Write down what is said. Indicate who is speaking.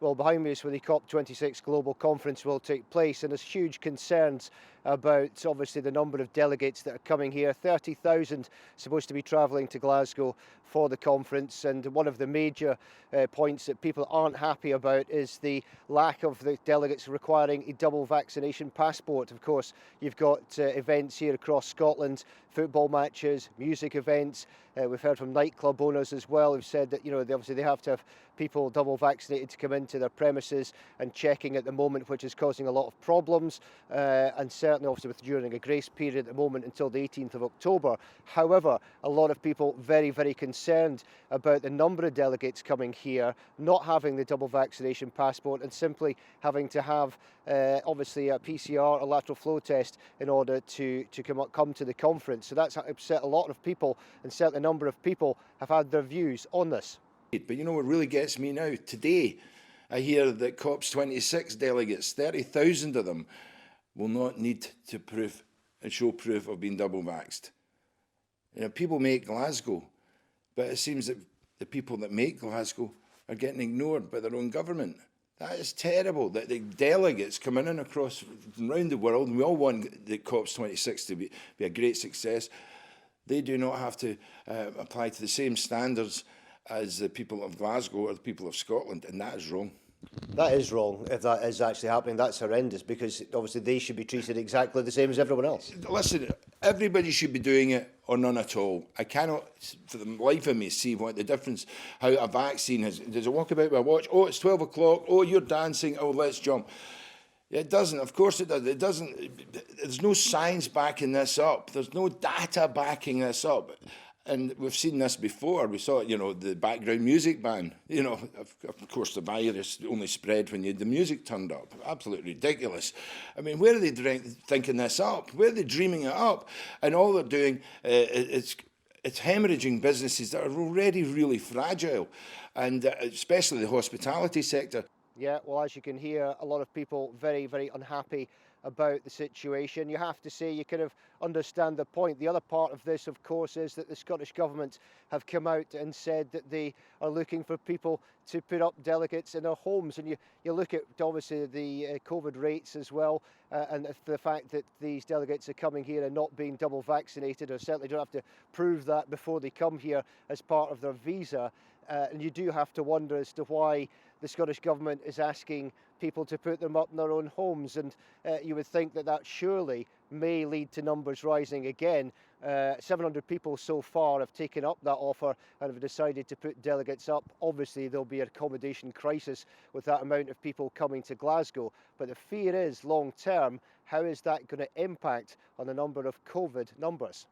Speaker 1: Well, behind me is where the COP26 global conference will take place, and there's huge concerns about obviously the number of delegates that are coming here. 30,000 supposed to be travelling to Glasgow for the conference, and one of the major points that people aren't happy about is the lack of the delegates requiring a double vaccination passport. Of course, you've got events here across Scotland, football matches, music events. We've heard from nightclub owners as well who've said that obviously they have to have people double vaccinated to come into their premises and checking at the moment, which is causing a lot of problems, and certainly obviously during a grace period at the moment until the 18th of October. However, a lot of people very, very concerned about the number of delegates coming here, not having the double vaccination passport and simply having to have obviously a PCR, a lateral flow test, in order to come to the conference. So that's upset a lot of people, and certainly a number of people have had their views on this.
Speaker 2: But you know what really gets me now? Today, I hear that COP26 delegates, 30,000 of them, will not need to show proof of being double vaxxed. People make Glasgow, but it seems that the people that make Glasgow are getting ignored by their own government. That is terrible, that the delegates coming in across around the world, and we all want the COP26 to be a great success, they do not have to apply to the same standards as the people of Glasgow or the people of Scotland, and that is wrong.
Speaker 1: That is wrong. If that is actually happening, that's horrendous, because obviously they should be treated exactly the same as everyone else.
Speaker 2: Listen, everybody should be doing it or none at all. I cannot, for the life of me, see what the difference, how a vaccine has. Does it walk about with a watch? Oh, it's 12 o'clock. Oh, you're dancing. Oh, let's jump. It doesn't. Of course it does. It doesn't. There's no science backing this up. There's no data backing this up. And we've seen this before. We saw it, the background music ban. Of course, the virus only spread when the music turned up. Absolutely ridiculous. I mean, where are they thinking this up? Where are they dreaming it up? And all they're doing it's hemorrhaging businesses that are already really fragile, and especially the hospitality sector.
Speaker 1: Yeah, well, as you can hear, a lot of people very, very unhappy about the situation. You have to say, you kind of understand the point. The other part of this, of course, is that the Scottish Government have come out and said that they are looking for people to put up delegates in their homes. And you look at, obviously, the COVID rates as well, and the fact that these delegates are coming here and not being double vaccinated, or certainly don't have to prove that before they come here as part of their visa. And you do have to wonder as to why the Scottish Government is asking people to put them up in their own homes, and you would think that that surely may lead to numbers rising again. 700 people so far have taken up that offer and have decided to put delegates up. Obviously, there'll be an accommodation crisis with that amount of people coming to Glasgow, but the fear is, long term, how is that going to impact on the number of COVID numbers?